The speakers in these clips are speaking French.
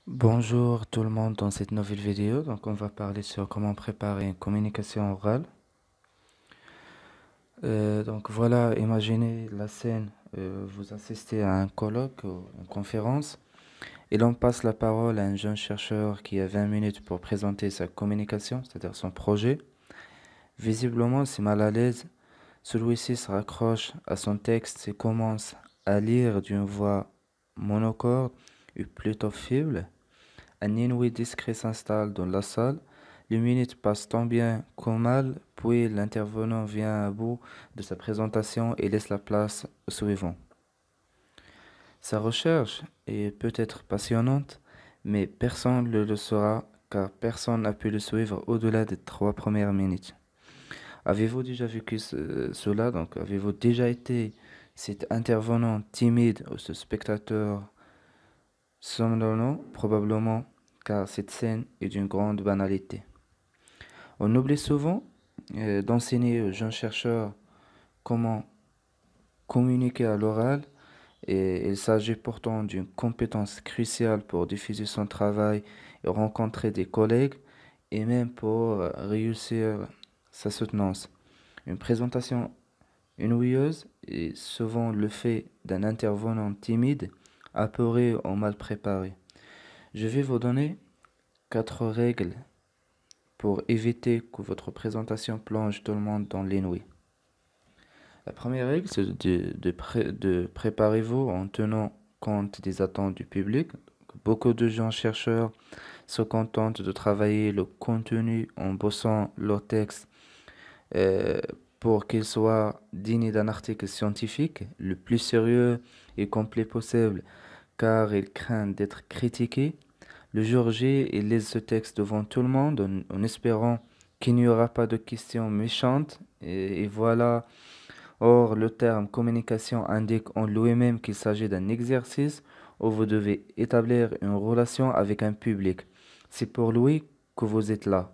Bonjour tout le monde dans cette nouvelle vidéo. Donc on va parler sur comment préparer une communication orale. Donc voilà, imaginez la scène. Vous assistez à un colloque ou une conférence et l'on passe la parole à un jeune chercheur qui a 20 minutes pour présenter sa communication, c'est-à-dire son projet. Visiblement, c'est mal à l'aise. Celui-ci se raccroche à son texte et commence à lire d'une voix monocorde ou plutôt faible. Un inouï discret s'installe dans la salle. Les minutes passent tant bien que mal, puis l'intervenant vient à bout de sa présentation et laisse la place au suivant. Sa recherche est peut-être passionnante, mais personne ne le saura car personne n'a pu le suivre au-delà des 3 premières minutes. Avez-vous déjà vécu cela? Donc, avez-vous déjà été cet intervenant timide ou ce spectateur somnolent? Probablement, car cette scène est d'une grande banalité. On oublie souvent d'enseigner aux jeunes chercheurs comment communiquer à l'oral et il s'agit pourtant d'une compétence cruciale pour diffuser son travail et rencontrer des collègues et même pour réussir sa soutenance. Une présentation ennuyeuse est souvent le fait d'un intervenant timide, apeuré ou mal préparé. Je vais vous donner 4 règles pour éviter que votre présentation plonge tout le monde dans l'ennui. La première règle, c'est de préparer-vous en tenant compte des attentes du public. Beaucoup de gens chercheurs se contentent de travailler le contenu en bossant leur texte euh, pour qu'il soit digne d'un article scientifique le plus sérieux et complet possible, car ils craignent d'être critiqués. Le jour J, ils lisent ce texte devant tout le monde en espérant qu'il n'y aura pas de questions méchantes. Et voilà. Or, le terme communication indique en lui-même qu'il s'agit d'un exercice où vous devez établir une relation avec un public. C'est pour lui que vous êtes là.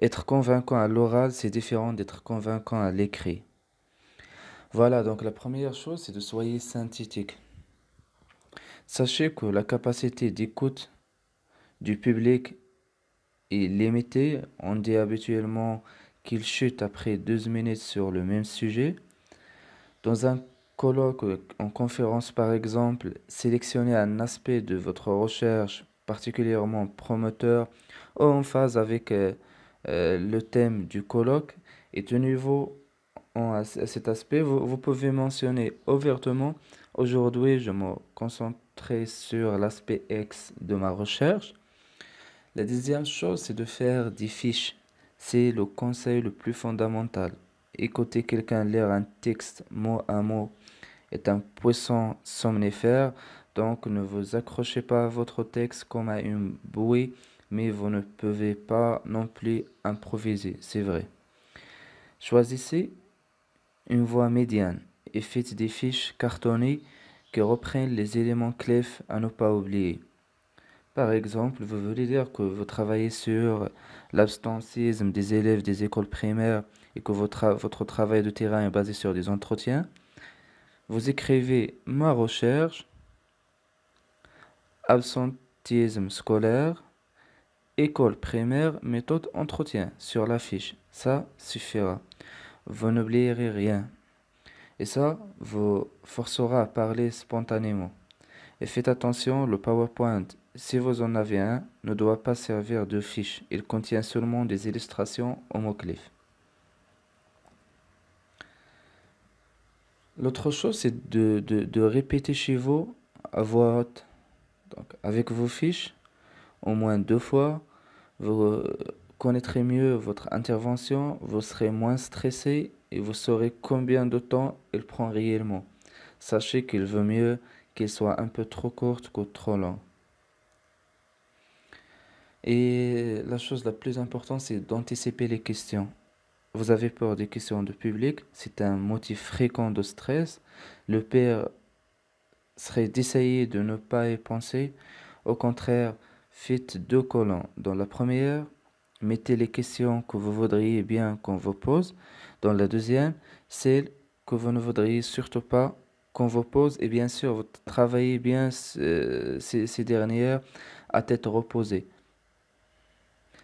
Être convaincant à l'oral, c'est différent d'être convaincant à l'écrit. Voilà, donc la première chose, c'est de soyez synthétique. Sachez que la capacité d'écoute du public est limitée. On dit habituellement qu'il chute après 12 minutes sur le même sujet. Dans un colloque ou en conférence par exemple, sélectionnez un aspect de votre recherche particulièrement promoteur ou en phase avec le thème du colloque et tenez-vous à cet aspect. Vous pouvez mentionner ouvertement, aujourd'hui je me concentrer sur l'aspect X de ma recherche. La deuxième chose, c'est de faire des fiches. C'est le conseil le plus fondamental. Écouter quelqu'un lire un texte mot à mot est un puissant somnifère, donc ne vous accrochez pas à votre texte comme à une bouée, mais vous ne pouvez pas non plus improviser, c'est vrai. Choisissez une voie médiane et faites des fiches cartonnées qui reprennent les éléments clés à ne pas oublier. Par exemple, vous voulez dire que vous travaillez sur l'absentéisme des élèves des écoles primaires et que votre travail de terrain est basé sur des entretiens. Vous écrivez ma recherche, absentéisme scolaire, école primaire, méthode entretien sur la fiche. Ça suffira. Vous n'oublierez rien. Et ça vous forcera à parler spontanément. Et faites attention, le PowerPoint, si vous en avez un, ne doit pas servir de fiche. Il contient seulement des illustrations au mot-clé. L'autre chose, c'est de répéter chez vous à voix haute. Donc, avec vos fiches, au moins 2 fois, vous connaîtrez mieux votre intervention, vous serez moins stressé et vous saurez combien de temps il prend réellement. Sachez qu'il vaut mieux qu'il soit un peu trop courte que trop long. Et la chose la plus importante, c'est d'anticiper les questions. Vous avez peur des questions de public, c'est un motif fréquent de stress. Le pire serait d'essayer de ne pas y penser. Au contraire, faites 2 colonnes. Dans la première, mettez les questions que vous voudriez bien qu'on vous pose. Dans la deuxième, celles que vous ne voudriez surtout pas qu'on vous pose. Et bien sûr, vous travaillez bien ces dernières à tête reposée.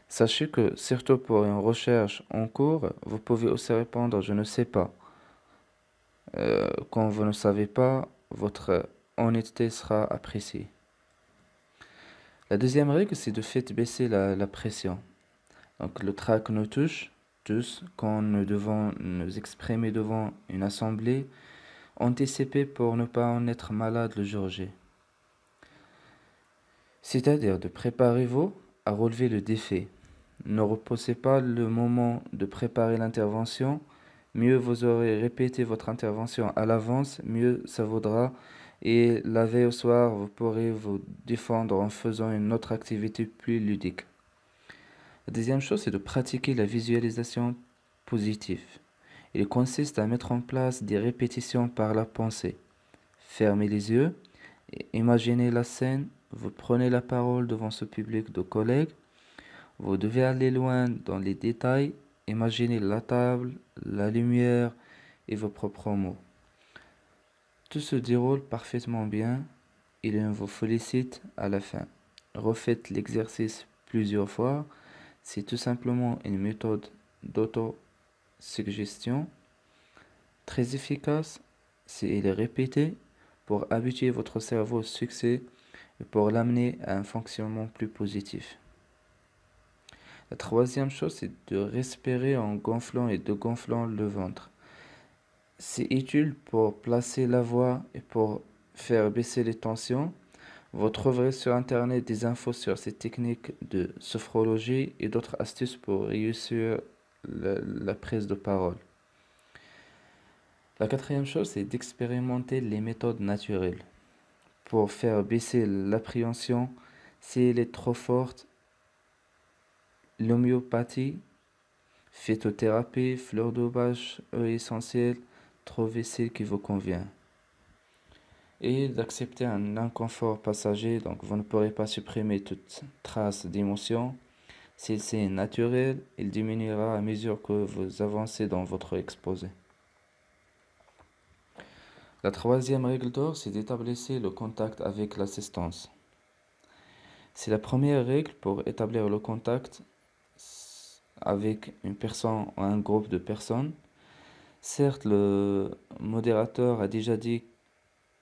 Sachez que, surtout pour une recherche en cours, vous pouvez aussi répondre je ne sais pas. Quand vous ne savez pas, votre honnêteté sera appréciée. La deuxième règle, c'est de faire baisser la pression. Donc le trac nous touche tous quand nous devons nous exprimer devant une assemblée, anticiper pour ne pas en être malade le jour J. C'est-à-dire de préparez-vous à relever le défi. Ne repoussez pas le moment de préparer l'intervention. Mieux vous aurez répété votre intervention à l'avance, mieux ça vaudra. Et la veille au soir, vous pourrez vous défendre en faisant une autre activité plus ludique. La deuxième chose, c'est de pratiquer la visualisation positive. Il consiste à mettre en place des répétitions par la pensée. Fermez les yeux et imaginez la scène. Vous prenez la parole devant ce public de collègues. Vous devez aller loin dans les détails. Imaginez la table, la lumière et vos propres mots. Tout se déroule parfaitement bien. Il vous félicite à la fin. Refaites l'exercice plusieurs fois. C'est tout simplement une méthode d'auto-suggestion très efficace si elle est répétée pour habituer votre cerveau au succès et pour l'amener à un fonctionnement plus positif. La troisième chose, c'est de respirer en gonflant et dégonflant le ventre. C'est utile pour placer la voix et pour faire baisser les tensions. Vous trouverez sur internet des infos sur ces techniques de sophrologie et d'autres astuces pour réussir la prise de parole. La quatrième chose, c'est d'expérimenter les méthodes naturelles pour faire baisser l'appréhension si elle est trop forte. L'homéopathie, phytothérapie, fleurs de bâche, huile essentielle, trouvez celle qui vous convient. Et d'accepter un inconfort passager, donc vous ne pourrez pas supprimer toute trace d'émotion. Si c'est naturel, il diminuera à mesure que vous avancez dans votre exposé. La troisième règle d'or, c'est d'établir le contact avec l'assistance. C'est la première règle pour établir le contact avec une personne ou un groupe de personnes. Certes, le modérateur a déjà dit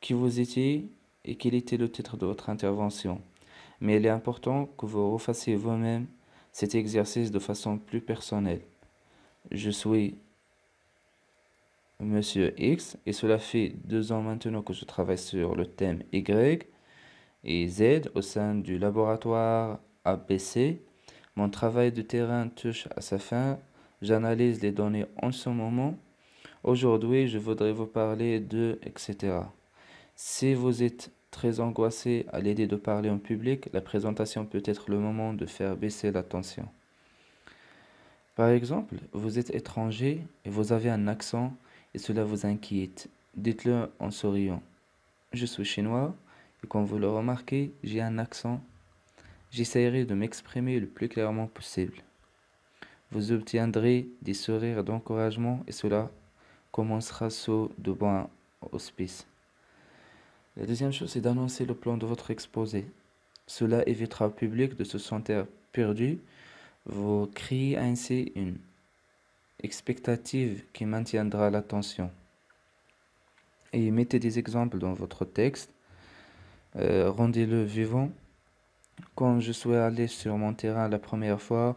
qui vous étiez et quel était le titre de votre intervention, mais il est important que vous refassiez vous-même cet exercice de façon plus personnelle. Je suis Monsieur X et cela fait 2 ans maintenant que je travaille sur le thème Y et Z au sein du laboratoire ABC. Mon travail de terrain touche à sa fin. J'analyse les données en ce moment. Aujourd'hui, je voudrais vous parler de etc. Si vous êtes très angoissé à l'idée de parler en public, la présentation peut être le moment de faire baisser la tension. Par exemple, vous êtes étranger et vous avez un accent et cela vous inquiète. Dites-le en souriant. Je suis chinois et quand vous le remarquez, j'ai un accent. J'essaierai de m'exprimer le plus clairement possible. Vous obtiendrez des sourires d'encouragement et cela commencera sous de bons auspices. La deuxième chose, c'est d'annoncer le plan de votre exposé. Cela évitera au public de se sentir perdu. Vous créez ainsi une expectative qui maintiendra l'attention. Et mettez des exemples dans votre texte. Rendez-le vivant. Quand je suis allé sur mon terrain la première fois,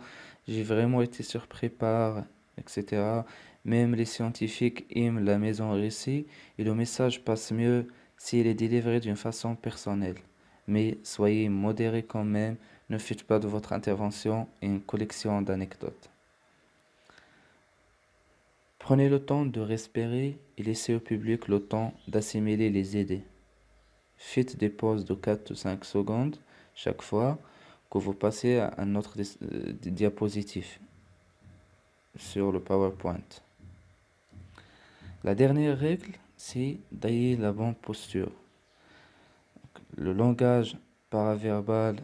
j'ai vraiment été surpris par, etc. Même les scientifiques aiment la maison récit et le message passe mieux s'il est délivré d'une façon personnelle. Mais soyez modéré quand même, ne faites pas de votre intervention une collection d'anecdotes. Prenez le temps de respirer et laissez au public le temps d'assimiler les idées. Faites des pauses de 4 ou 5 secondes chaque fois que vous passez à un autre diapositive sur le PowerPoint. La dernière règle, c'est d'avoir la bonne posture. Le langage paraverbal,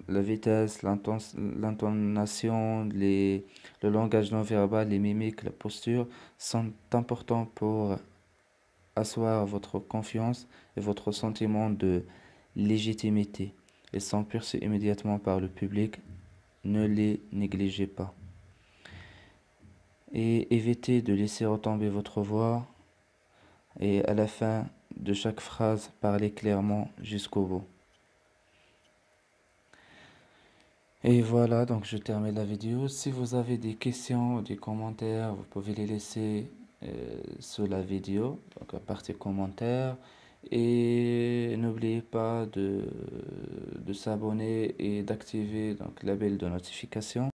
la vitesse, l'intonation, le langage non verbal, les mimiques, la posture sont importants pour asseoir votre confiance et votre sentiment de légitimité. et sont perçus immédiatement par le public. Ne les négligez pas. Et évitez de laisser retomber votre voix et à la fin de chaque phrase, parlez clairement jusqu'au bout. Et voilà, donc je termine la vidéo. Si vous avez des questions ou des commentaires, vous pouvez les laisser sous la vidéo, donc à partir commentaires. Et n'oubliez pas de s'abonner et d'activer donc la belle de notification.